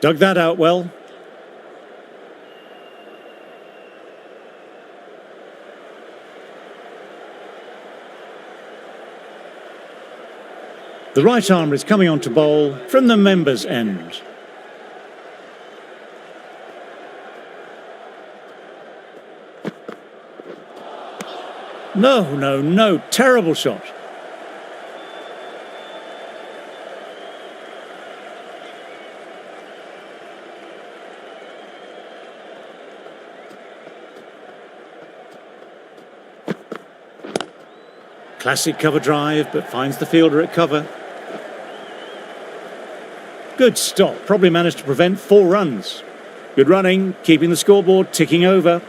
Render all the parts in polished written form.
Dug that out well. The right armer is coming on to bowl from the members' end. No, terrible shot. Classic cover drive, but finds the fielder at cover. Good stop, probably managed to prevent 4 runs. Good running, keeping the scoreboard ticking over.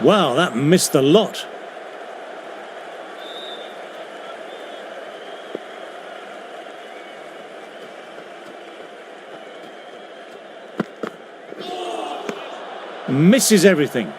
Wow, that missed the lot. Misses everything.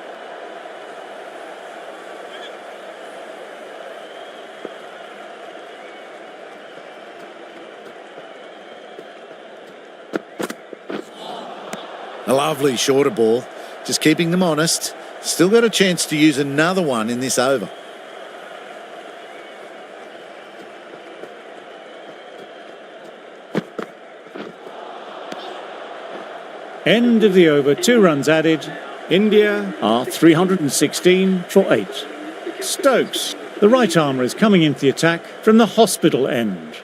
A lovely shorter ball, just keeping them honest. Still got a chance to use another one in this over. End of the over, 2 runs added. India are 316 for 8. Stokes, the right armer, is coming into the attack from the hospital end.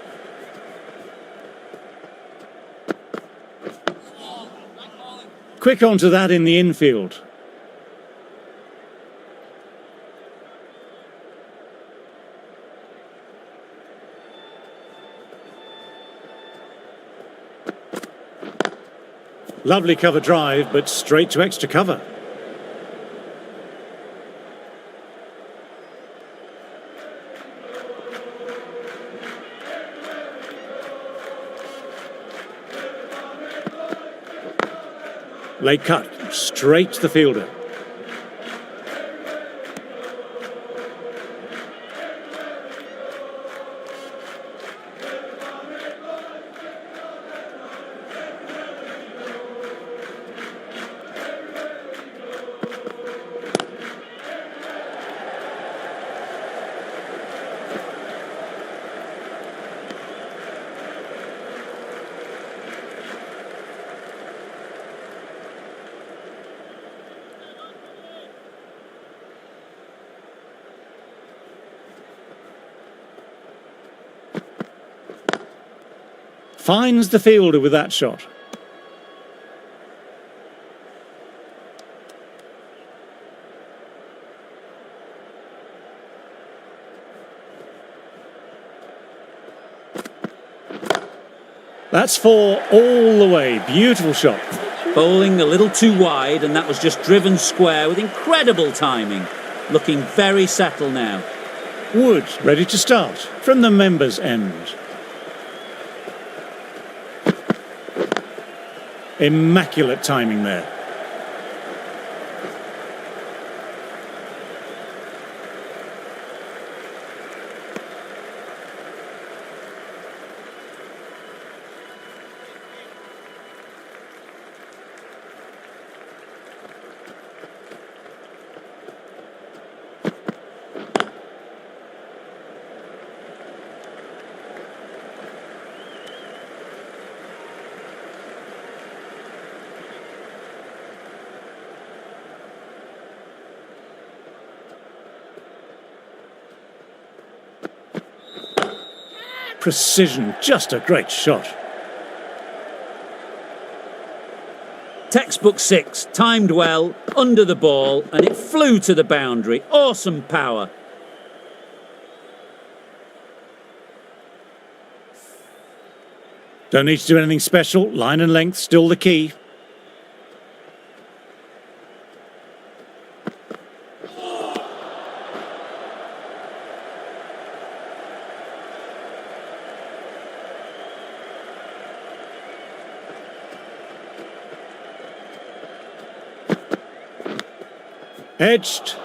Quick onto that in the infield. Lovely cover drive, but straight to extra cover. Late cut, straight to the fielder. Finds the fielder with that shot. That's 4 all the way. Beautiful shot. Bowling a little too wide, and that was just driven square with incredible timing. Looking very settled now. Wood ready to start from the members' end. Immaculate timing there. Precision, just a great shot. Textbook 6, timed well, under the ball, and it flew to the boundary. Awesome power. Don't need to do anything special. Line and length still the key. Edged.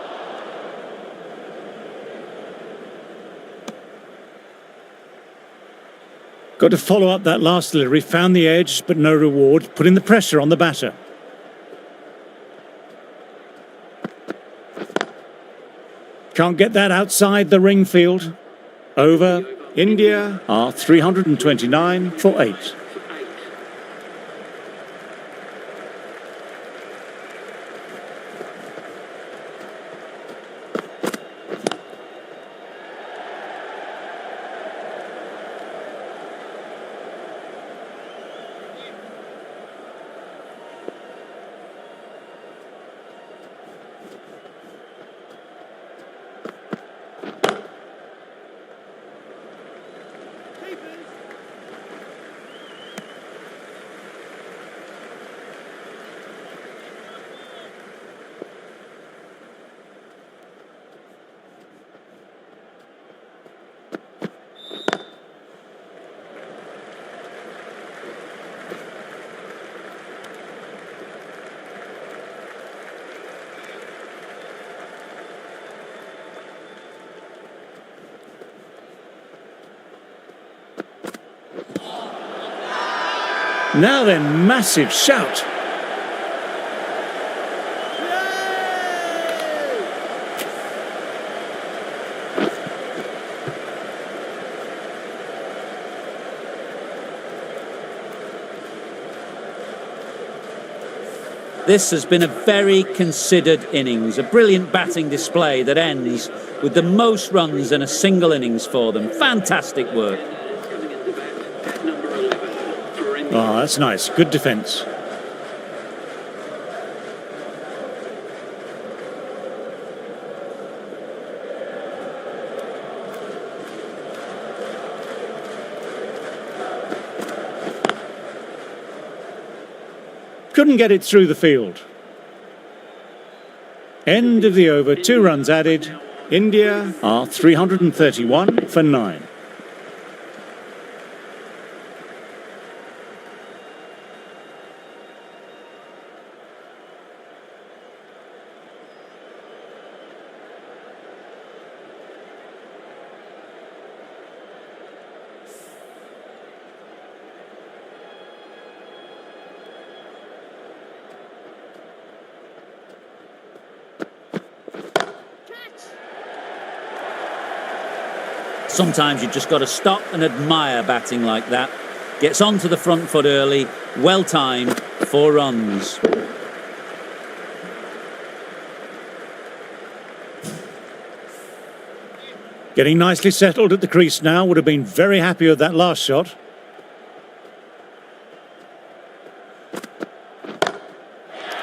Got to follow up that last delivery, found the edge, but no reward, putting the pressure on the batter. Can't get that outside the ring field. Over. India are 329 for 8. Now then, massive shout. This has been a very considered innings, a brilliant batting display that ends with the most runs in a single innings for them. Fantastic work. Oh, that's nice. Good defence. Couldn't get it through the field. End of the over. 2 runs added. India are 331 for 9. Sometimes you've just got to stop and admire batting like that. Gets onto the front foot early, well timed, 4 runs. Getting nicely settled at the crease now. Would have been very happy with that last shot.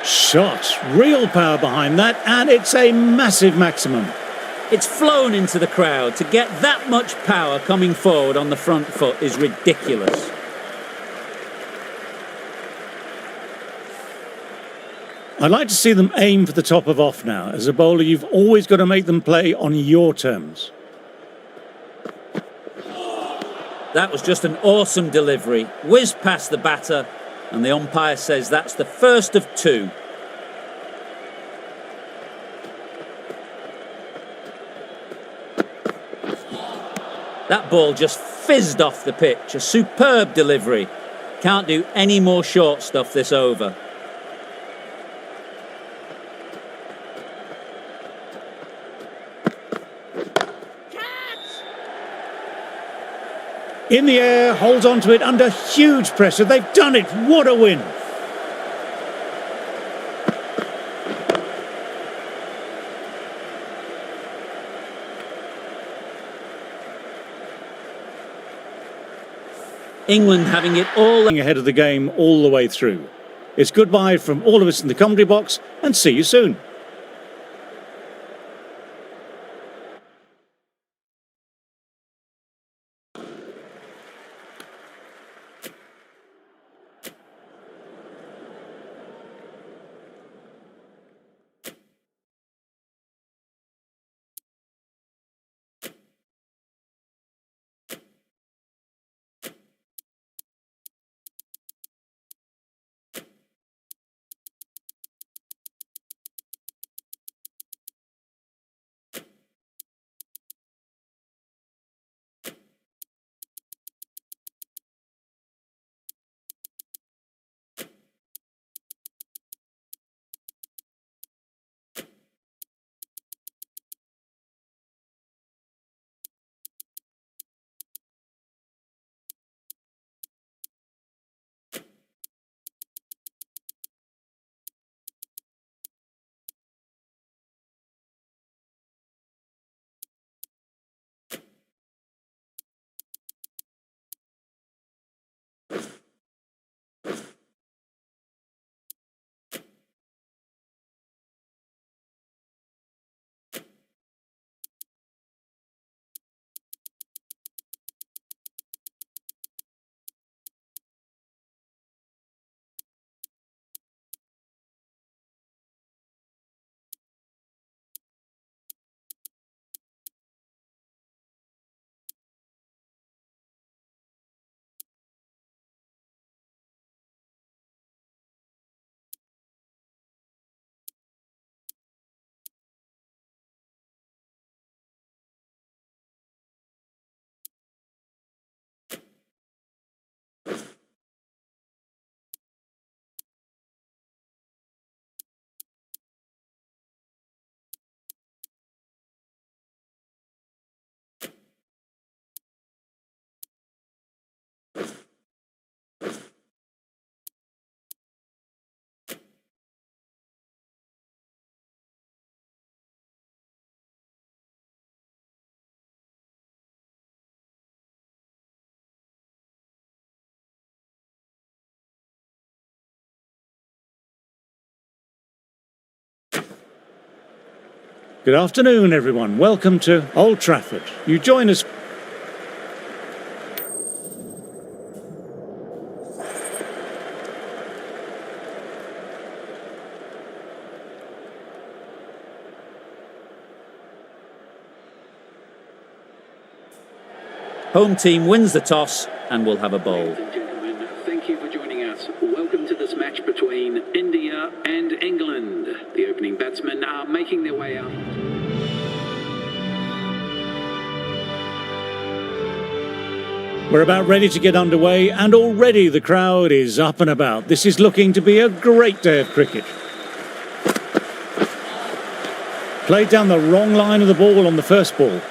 Shot. Real power behind that, and it's a massive maximum. It's flown into the crowd. To get that much power coming forward on the front foot is ridiculous. I'd like to see them aim for the top of off now. As a bowler, you've always got to make them play on your terms. That was just an awesome delivery. Whizzed past the batter, and the umpire says that's the first of 2. That ball just fizzed off the pitch. A superb delivery. Can't do any more short stuff this over. In the air, holds on to it under huge pressure. They've done it. What a win. England having it all Ahead of the game all the way through. It's goodbye from all of us in the commentary box, and see you soon. Good afternoon, everyone. Welcome to Old Trafford. You join us. Home team wins the toss and will have a bowl. Ladies and gentlemen, thank you for joining us. Welcome to this match between India and England. The opening batsmen are making their way up. We're about ready to get underway, and already the crowd is up and about. This is looking to be a great day of cricket. Played down the wrong line of the ball on the first ball.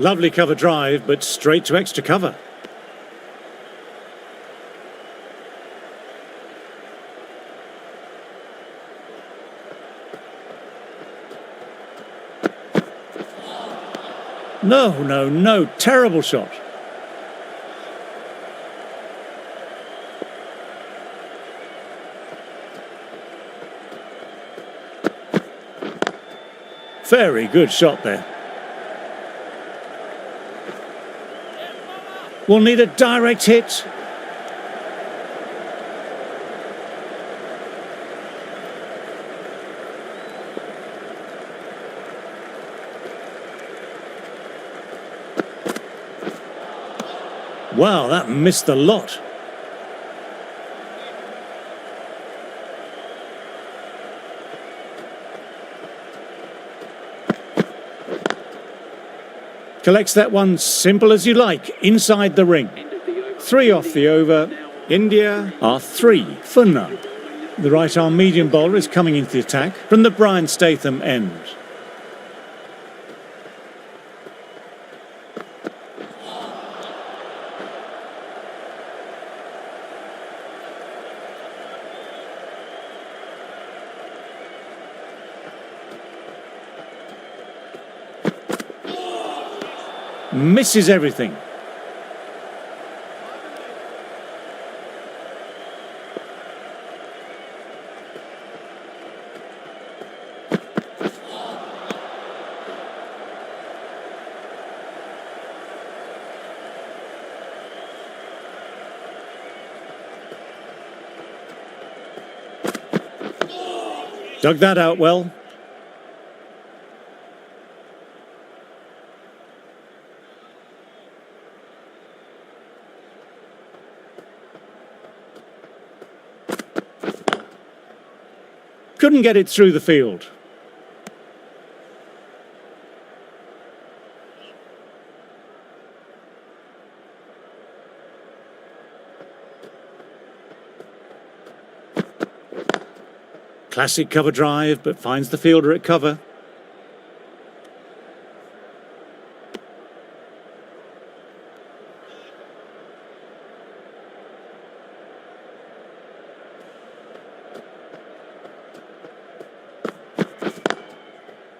Lovely cover drive, but straight to extra cover. No, terrible shot. Very good shot there. We'll need a direct hit. Wow, that missed the lot. Collects that one simple as you like, inside the ring. 3 off the over. India are 3 for none. The right arm medium bowler is coming into the attack from the Brian Statham end. Misses everything. Dug that out well. Couldn't get it through the field. Classic cover drive, but finds the fielder at cover.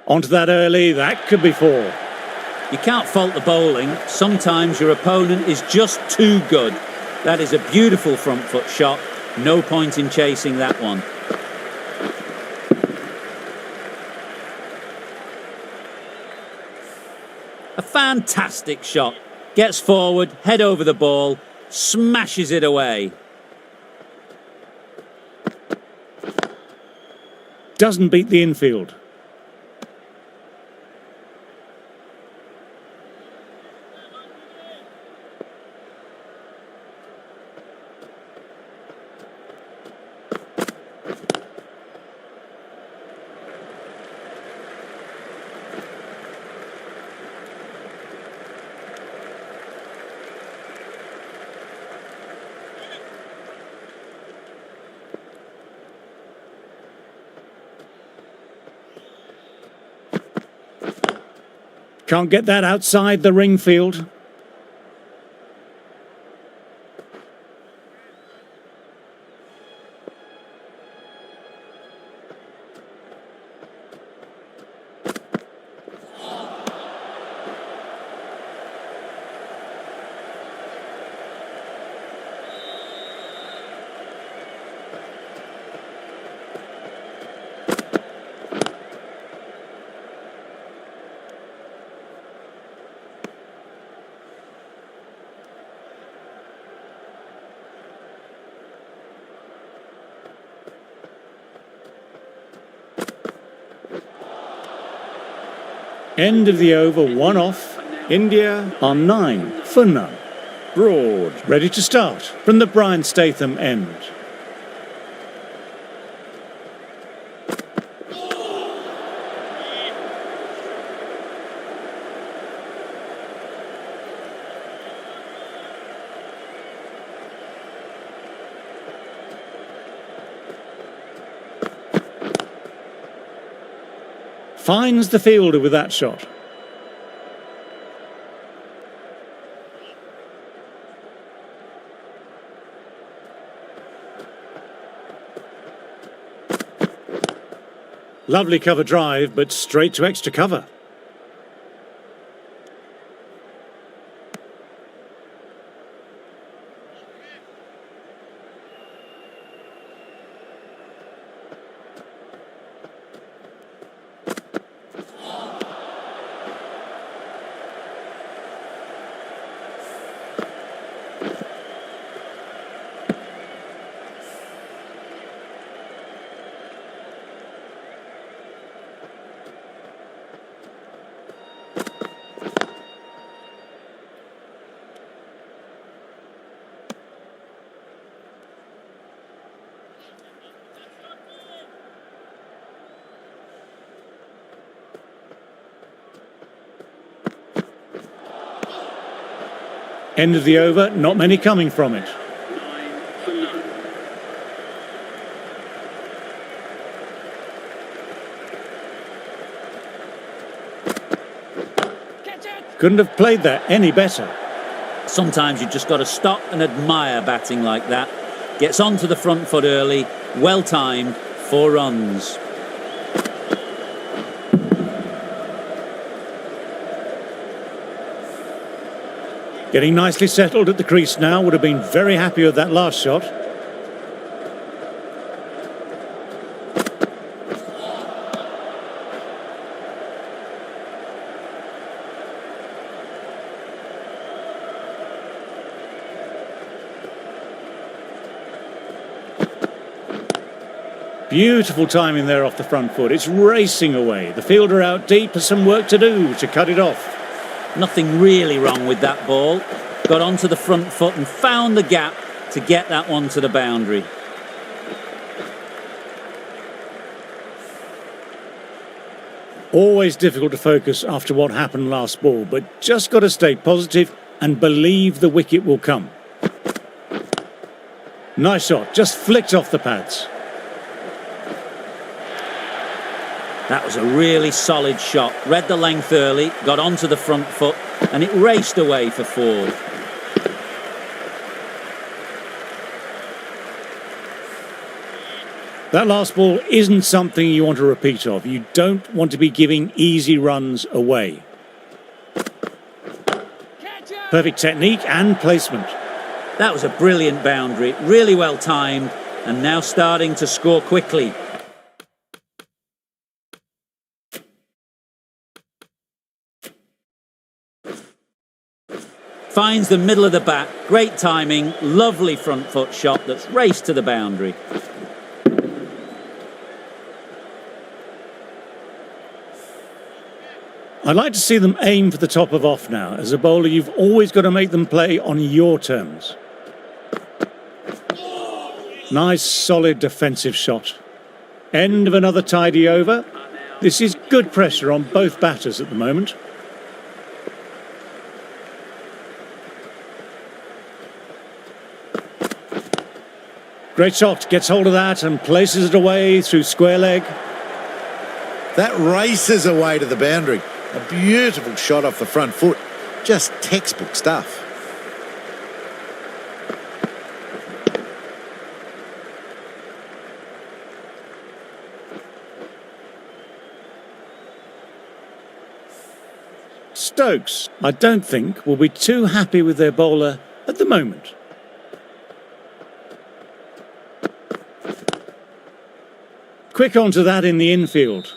Onto that early, that could be 4. You can't fault the bowling. Sometimes your opponent is just too good. That is a beautiful front foot shot. No point in chasing that one. A fantastic shot. Gets forward, head over the ball, smashes it away. Doesn't beat the infield. Can't get that outside the ring field. End of the over, 1 off. India are 9 for none. Broad, ready to start from the Brian Statham end. Finds the fielder with that shot. Lovely cover drive, but straight to extra cover. End of the over, not many coming from it. 9 for none. Couldn't have played that any better. Sometimes you've just got to stop and admire batting like that. Gets onto the front foot early, well timed, 4 runs. Getting nicely settled at the crease now, would have been very happy with that last shot. Beautiful timing there off the front foot. It's racing away. The fielder out deep has some work to do to cut it off. Nothing really wrong with that ball. Got onto the front foot and found the gap to get that one to the boundary. Always difficult to focus after what happened last ball, but just got to stay positive and believe the wicket will come. Nice shot, just flicked off the pads. That was a really solid shot. Read the length early, got onto the front foot, and it raced away for 4. That last ball isn't something you want to repeat of. You don't want to be giving easy runs away. Perfect technique and placement. That was a brilliant boundary, really well timed, and now starting to score quickly. Finds the middle of the bat, great timing, lovely front foot shot that's raced to the boundary. I'd like to see them aim for the top of off now. As a bowler, you've always got to make them play on your terms. Nice, solid defensive shot. End of another tidy over. This is good pressure on both batters at the moment. Great shot, gets hold of that and places it away through square leg. That races away to the boundary. A beautiful shot off the front foot. Just textbook stuff. Stokes, I don't think, will be too happy with their bowler at the moment. Quick onto that in the infield.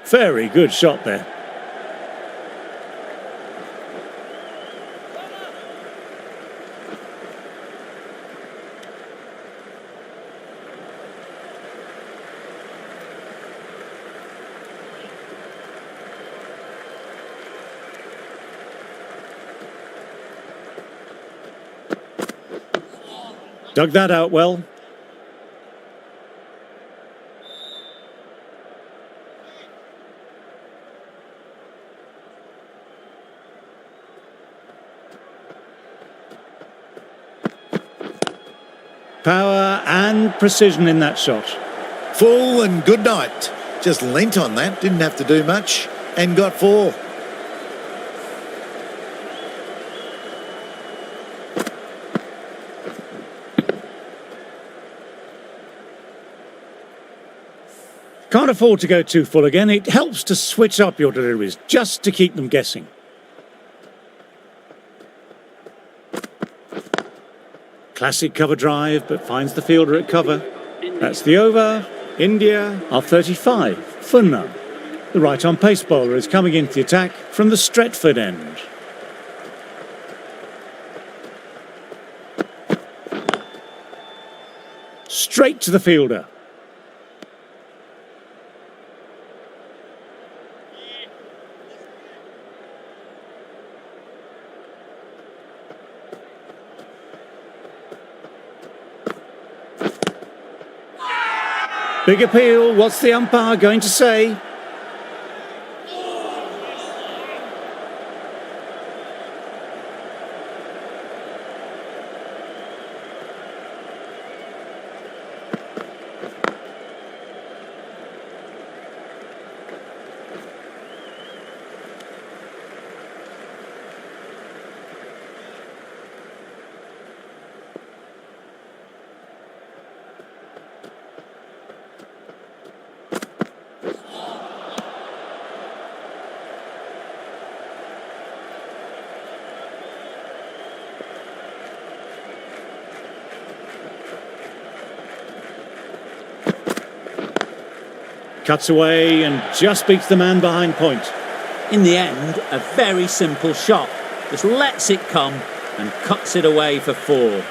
Very good shot there. Dug that out well. Power and precision in that shot. Full and good night. Just leant on that, didn't have to do much, and got 4. Can't afford to go too full again. It helps to switch up your deliveries, just to keep them guessing. Classic cover drive, but finds the fielder at cover. That's the over. India are 35 for none. The right-arm pace bowler is coming into the attack from the Stretford end. Straight to the fielder. Big appeal. What's the umpire going to say? Cuts away and just beats the man behind point. In the end, a very simple shot. Just lets it come and cuts it away for 4.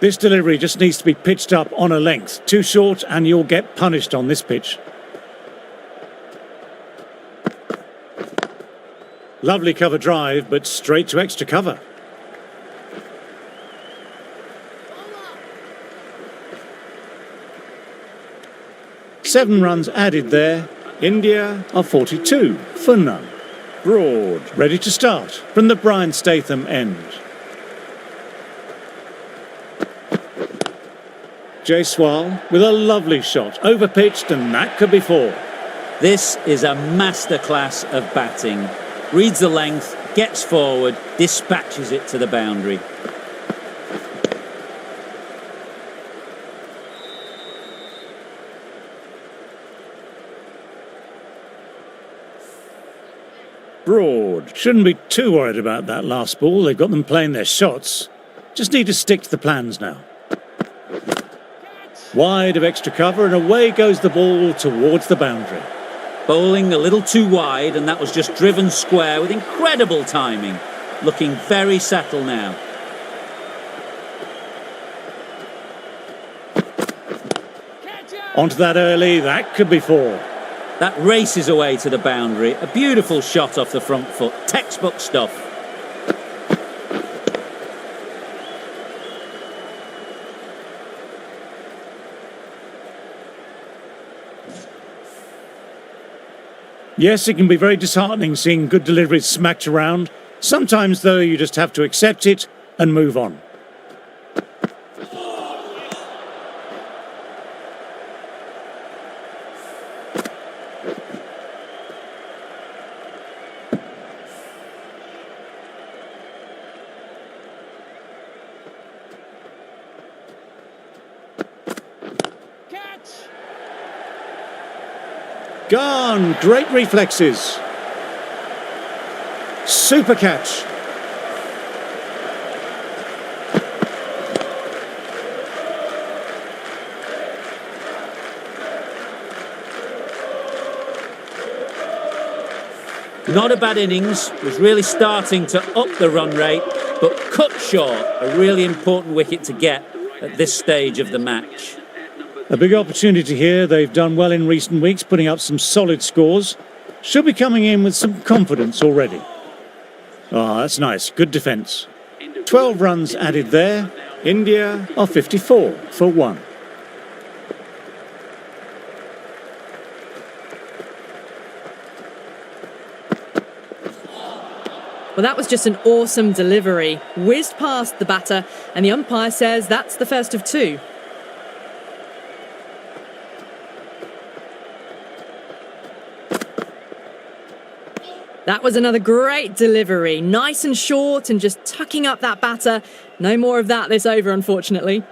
This delivery just needs to be pitched up on a length. Too short and you'll get punished on this pitch. Lovely cover drive, but straight to extra cover. Seven runs added there. India are 42 for none. Broad, ready to start from the Brian Statham end. Jaiswal with a lovely shot, overpitched, and that could be 4. This is a masterclass of batting. Reads the length, gets forward, dispatches it to the boundary. Broad. Shouldn't be too worried about that last ball. They've got them playing their shots. Just need to stick to the plans now. Wide of extra cover and away goes the ball towards the boundary. Bowling a little too wide, and that was just driven square with incredible timing. Looking very settled now. Onto that early, that could be 4. That races away to the boundary. A beautiful shot off the front foot. Textbook stuff. Yes, it can be very disheartening seeing good deliveries smacked around. Sometimes, though, you just have to accept it and move on. Gone. Great reflexes. Super catch. Not a bad innings. Was really starting to up the run rate, but cut short. A really important wicket to get at this stage of the match. A big opportunity here. They've done well in recent weeks, putting up some solid scores. Should be coming in with some confidence already. Oh, that's nice. Good defence. 12 runs added there. India are 54 for 1. Well, that was just an awesome delivery. Whizzed past the batter, and the umpire says that's the first of 2. That was another great delivery. Nice and short and just tucking up that batter. No more of that this over, unfortunately.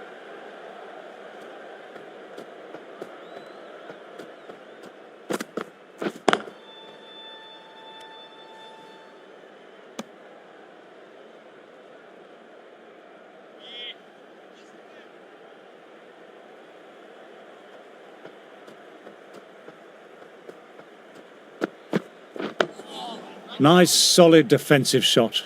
Nice, solid defensive shot.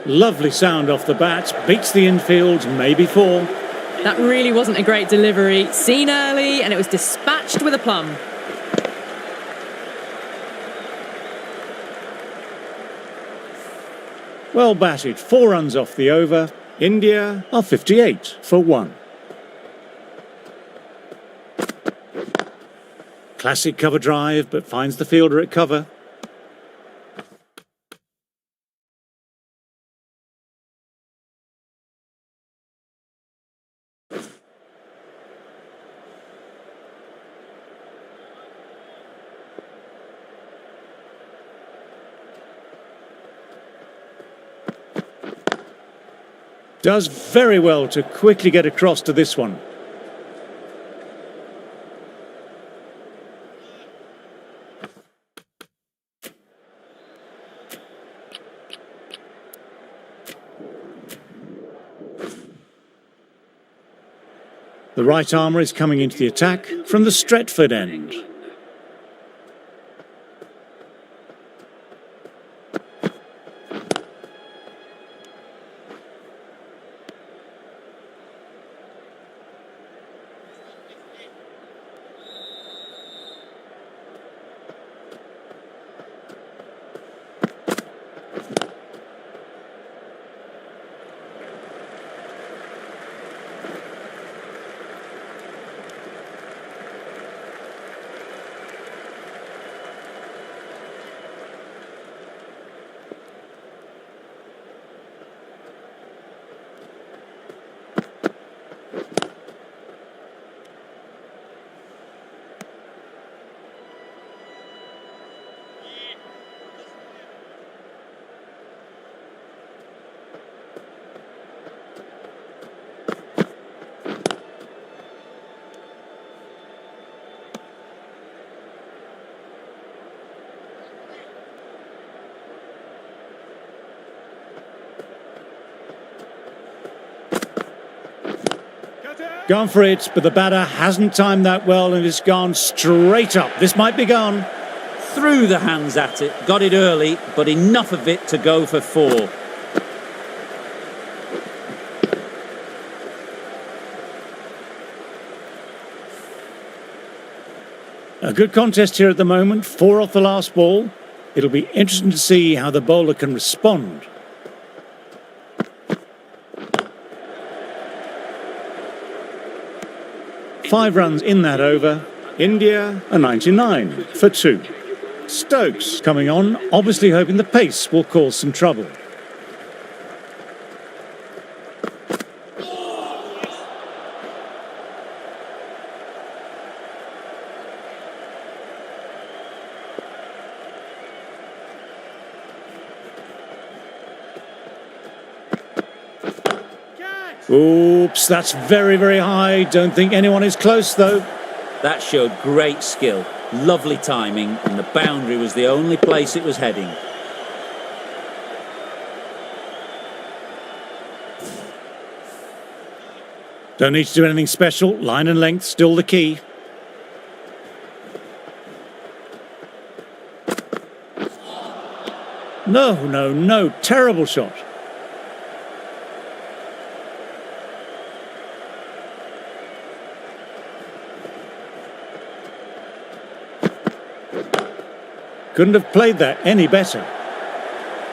Lovely sound off the bat, beats the infield, maybe 4. That really wasn't a great delivery. Seen early, and it was dispatched with a plum. Well batted, 4 runs off the over. India are 58 for 1. Classic cover drive, but finds the fielder at cover. Does very well to quickly get across to this one. The right armour is coming into the attack from the Stretford end. Gone for it, but the batter hasn't timed that well and it's gone straight up. This might be gone. Threw the hands at it, got it early, but enough of it to go for 4. A good contest here at the moment, 4 off the last ball. It'll be interesting to see how the bowler can respond. Five runs in that over. India are 99 for 2. Stokes coming on, obviously hoping the pace will cause some trouble. Oops, that's very, very high. Don't think anyone is close, though. That showed great skill, lovely timing, and the boundary was the only place it was heading. Don't need to do anything special. Line and length still the key. No. Terrible shot. Couldn't have played that any better.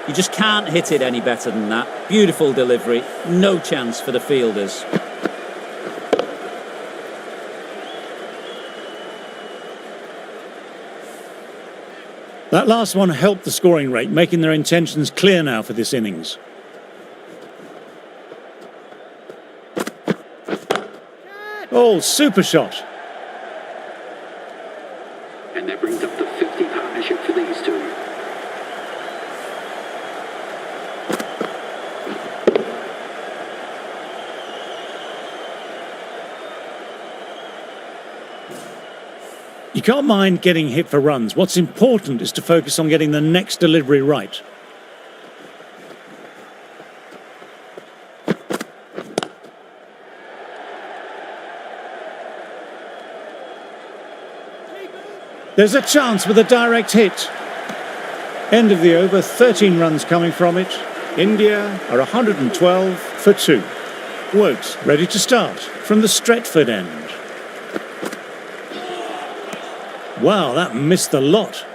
You just can't hit it any better than that. Beautiful delivery. No chance for the fielders. That last one helped the scoring rate, making their intentions clear now for this innings. Oh, super shot. And that brings up the 50 partnership for these two. You can't mind getting hit for runs. What's important is to focus on getting the next delivery right. There's a chance with a direct hit. End of the over, 13 runs coming from it. India are 112 for 2. Wokes ready to start from the Stretford end. Wow, that missed the lot.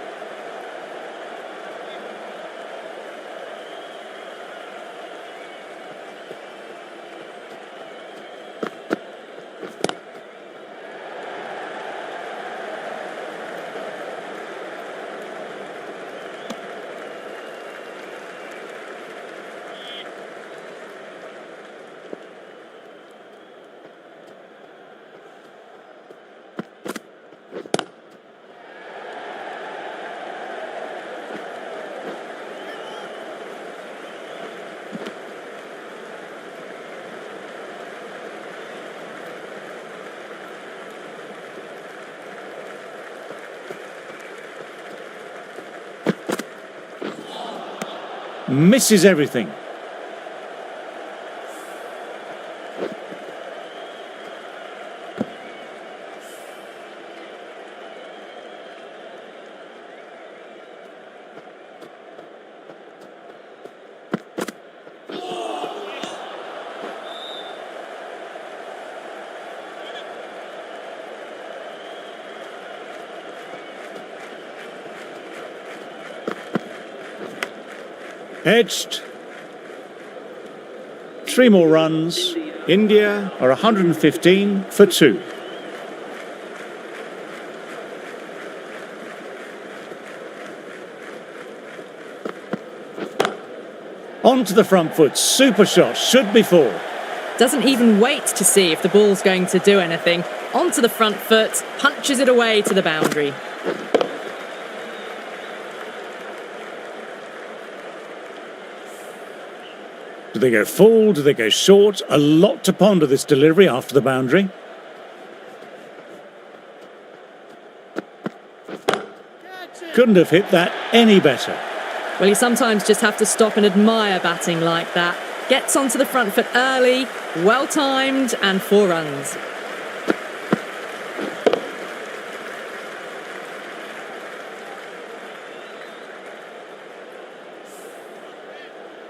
Misses everything. Edged. 3 more runs. India are 115 for 2. On to the front foot. Super shot. Should be 4. Doesn't even wait to see if the ball's going to do anything. Onto the front foot, punches it away to the boundary. Do they go full? Do they go short? A lot to ponder this delivery after the boundary. Couldn't have hit that any better. Well, you sometimes just have to stop and admire batting like that. Gets onto the front foot early, well timed, and 4 runs.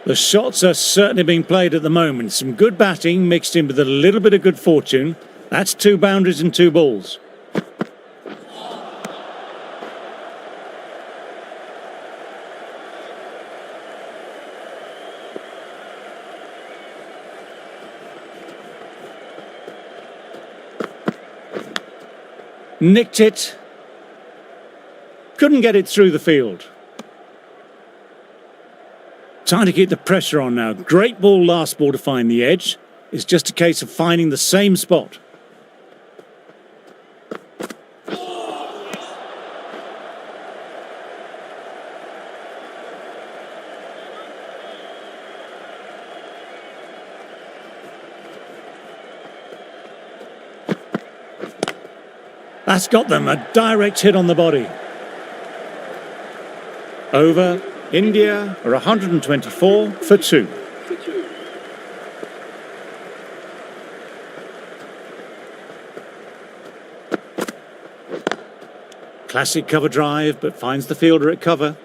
The shots are certainly being played at the moment. Some good batting mixed in with a little bit of good fortune. That's 2 boundaries and 2 balls. Nicked it. Couldn't get it through the field. Trying to keep the pressure on now. Great ball last ball to find the edge. It's just a case of finding the same spot. That's got them, a direct hit on the body. Over. India are 124 for 2. Classic cover drive, but finds the fielder at cover.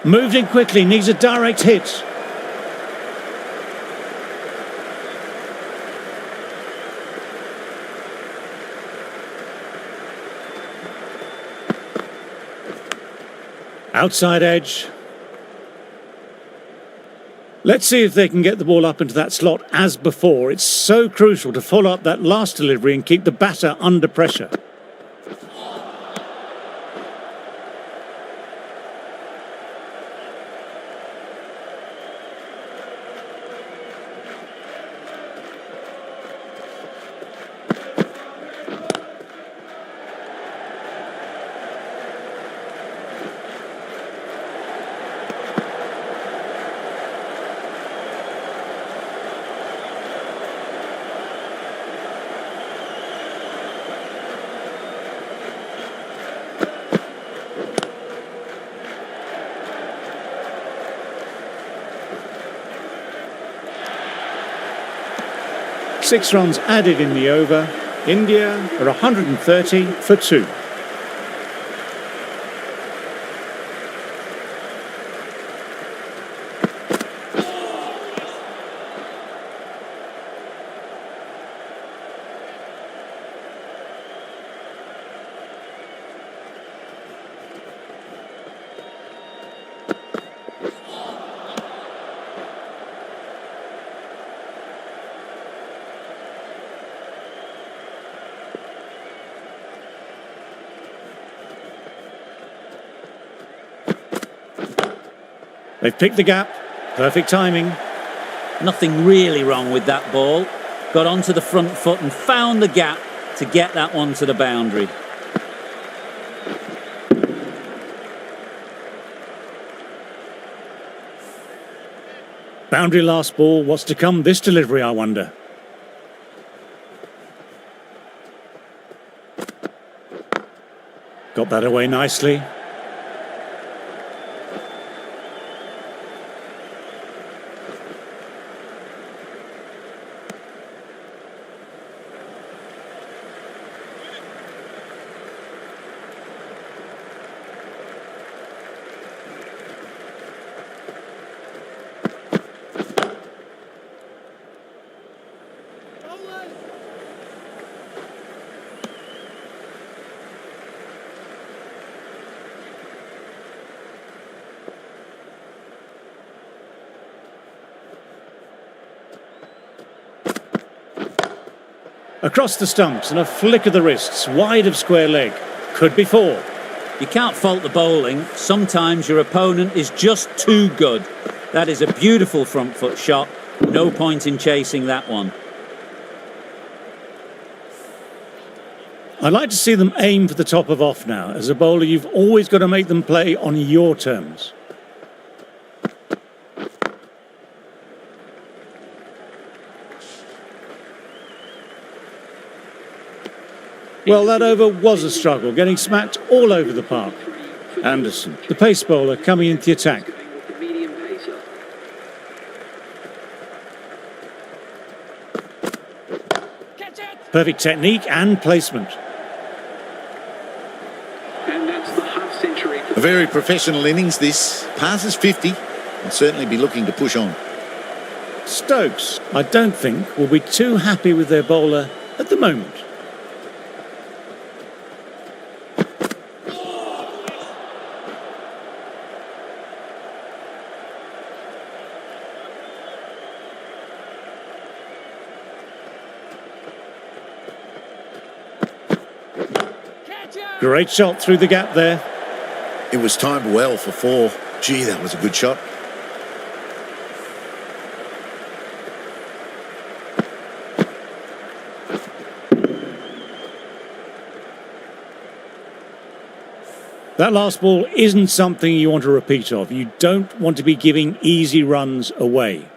Moved in quickly, needs a direct hit. Outside edge. Let's see if they can get the ball up into that slot as before. It's so crucial to follow up that last delivery and keep the batter under pressure. Six runs added in the over. India are 130 for 2. They've picked the gap. Perfect timing. Nothing really wrong with that ball. Got onto the front foot and found the gap to get that one to the boundary. Boundary last ball. What's to come this delivery, I wonder? Got that away nicely. Across the stumps and a flick of the wrists, wide of square leg. Could be 4. You can't fault the bowling. Sometimes your opponent is just too good. That is a beautiful front foot shot. No point in chasing that one. I'd like to see them aim for the top of off now. As a bowler, you've always got to make them play on your terms. Well, that over was a struggle, getting smacked all over the park. Anderson, the pace bowler, coming into the attack. Perfect technique and placement. And that's the half century. A very professional innings this. Passes 50. Will certainly be looking to push on. Stokes, I don't think, will be too happy with their bowler at the moment. Great shot through the gap there. It was timed well for 4. Gee, that was a good shot. That last ball isn't something you want a repeat of. You don't want to be giving easy runs away.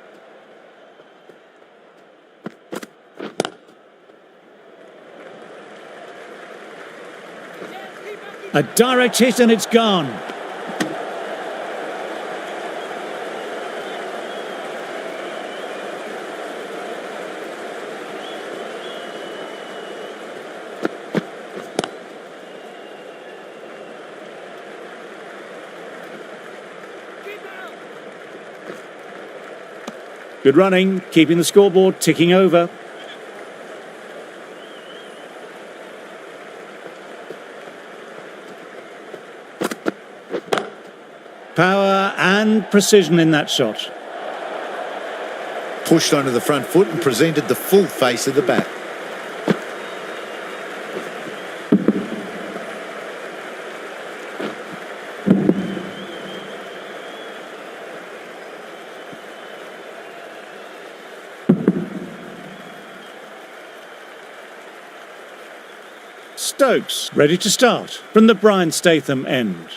A direct hit and it's gone. Good running, keeping the scoreboard ticking over. Power and precision in that shot. Pushed onto the front foot and presented the full face of the bat. Stokes ready to start from the Brian Statham end.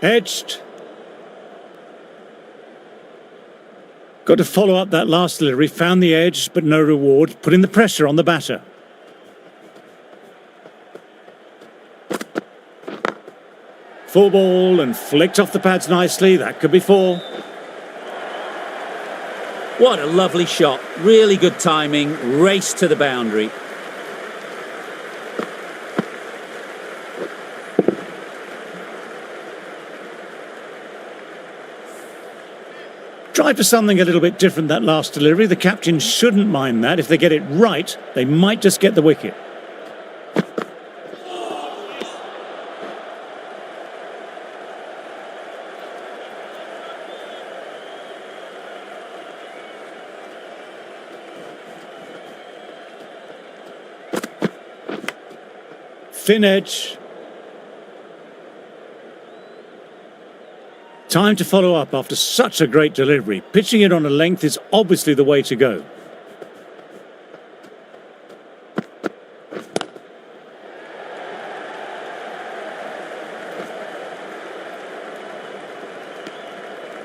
Edged. Got to follow up that last delivery, found the edge, but no reward, putting the pressure on the batter. Full ball and flicked off the pads nicely, that could be four. What a lovely shot, really good timing, race to the boundary. Tried for something a little bit different that last delivery. The captain shouldn't mind that. If they get it right, they might just get the wicket. Thin edge. Time to follow up after such a great delivery. Pitching it on a length is obviously the way to go.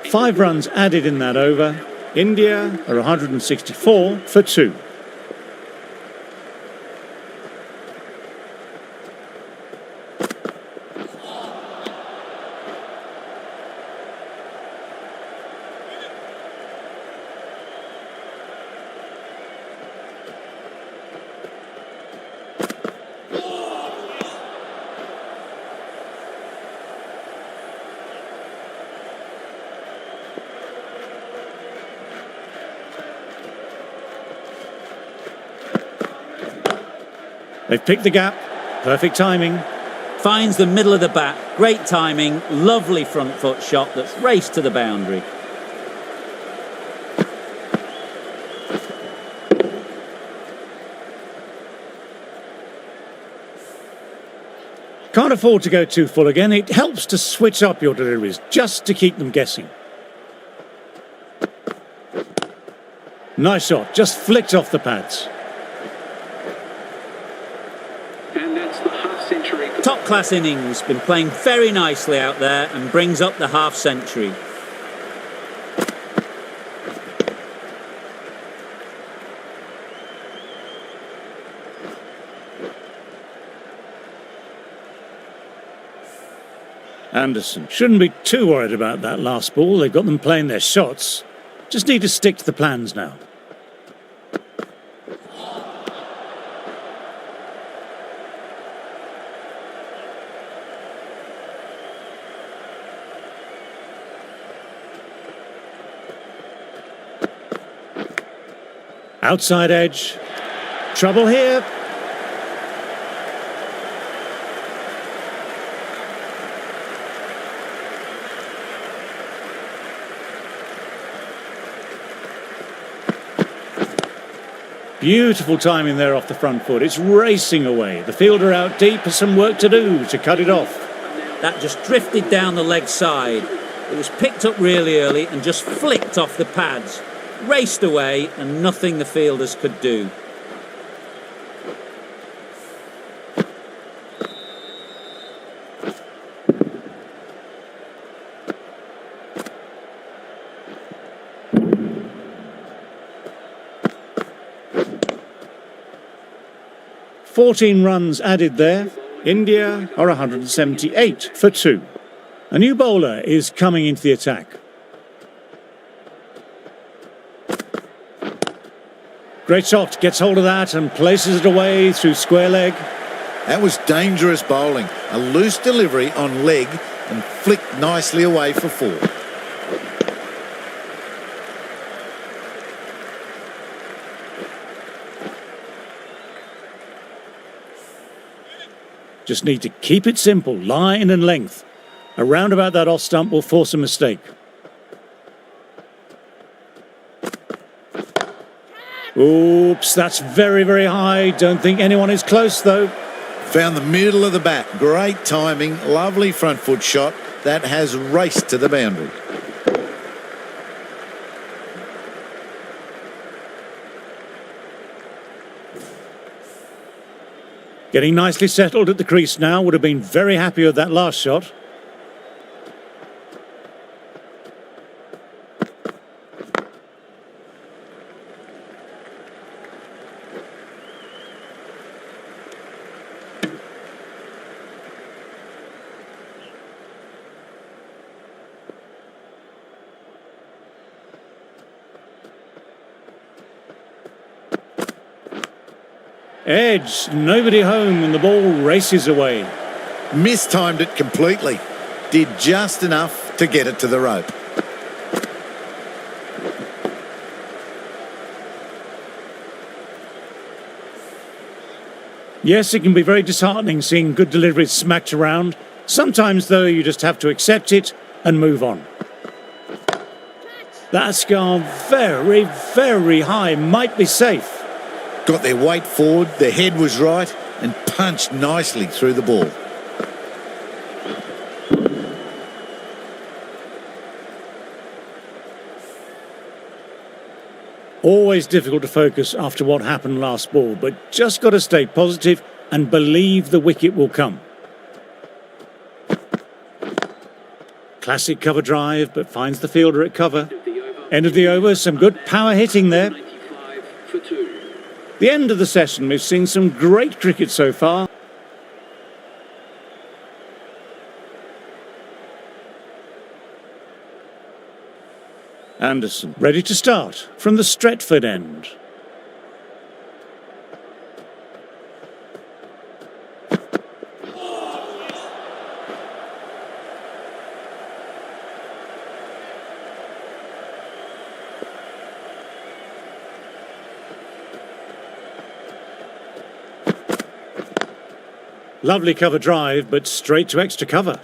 Five runs added in that over. India are 164 for 2. They've picked the gap. Perfect timing. Finds the middle of the bat. Great timing. Lovely front foot shot that's raced to the boundary. Can't afford to go too full again. It helps to switch up your deliveries just to keep them guessing. Nice shot. Just flicked off the pads. Top class innings, been playing very nicely out there and brings up the half century. Anderson shouldn't be too worried about that last ball. They've got them playing their shots. Just need to stick to the plans now. Outside edge. Trouble here. Beautiful timing there off the front foot. It's racing away. The fielder out deep has some work to do to cut it off. That just drifted down the leg side. It was picked up really early and just flicked off the pads. Raced away and nothing the fielders could do. 14 runs added there. India are 178 for 2. A new bowler is coming into the attack. Great shot, gets hold of that and places it away through square leg. That was dangerous bowling. A loose delivery on leg and flicked nicely away for 4. Just need to keep it simple, line and length. Around about that off stump will force a mistake. Oops, that's very, very high. Don't think anyone is close though. Found the middle of the bat. Great timing, lovely front foot shot. That has raced to the boundary. Getting nicely settled at the crease now. Would have been very happy with that last shot. Edge, nobody home and the ball races away. Mistimed it completely. Did just enough to get it to the rope. Yes, it can be very disheartening seeing good deliveries smacked around. Sometimes, though, you just have to accept it and move on. That's gone very, very high. Might be safe. Got their weight forward, their head was right, and punched nicely through the ball. Always difficult to focus after what happened last ball, but just got to stay positive and believe the wicket will come. Classic cover drive, but finds the fielder at cover. End of the over, some good power hitting there. The end of the session, we've seen some great cricket so far. Anderson, ready to start from the Stretford end. Lovely cover drive, but straight to extra cover.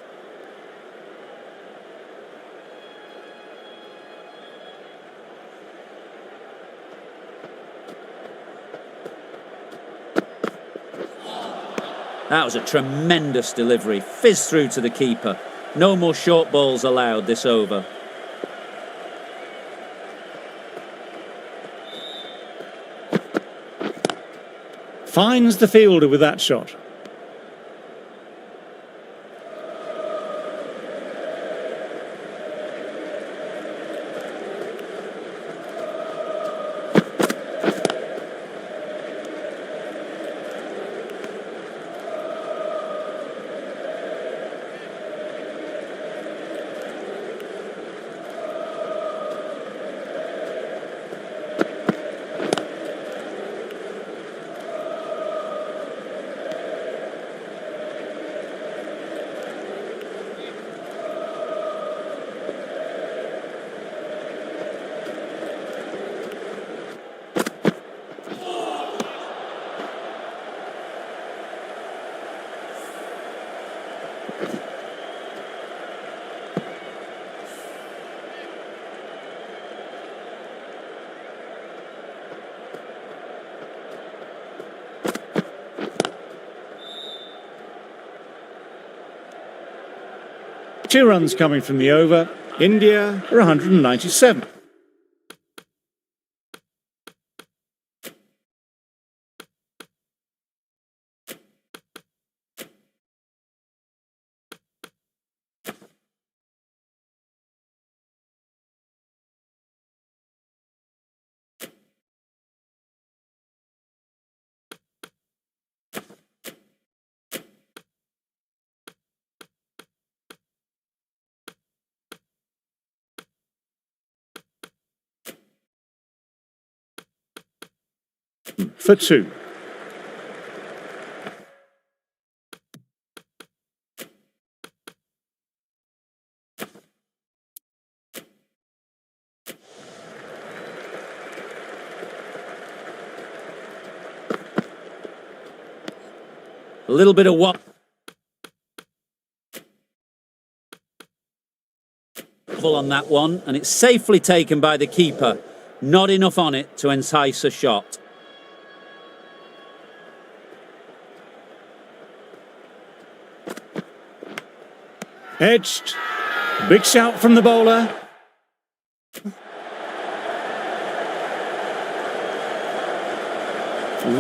That was a tremendous delivery. Fizzed through to the keeper. No more short balls allowed this over. Finds the fielder with that shot. Two runs coming from the over. India are 197. for 2. A little bit of what on that one, and it's safely taken by the keeper. Not enough on it to entice a shot. Edged. Big shout from the bowler.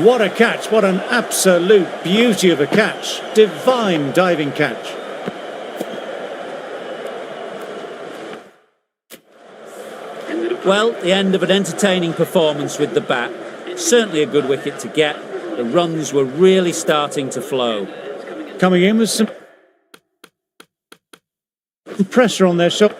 What a catch, what an absolute beauty of a catch. Divine diving catch. Well, the end of an entertaining performance with the bat. Certainly a good wicket to get. The runs were really starting to flow. Coming in with some pressure on their shot.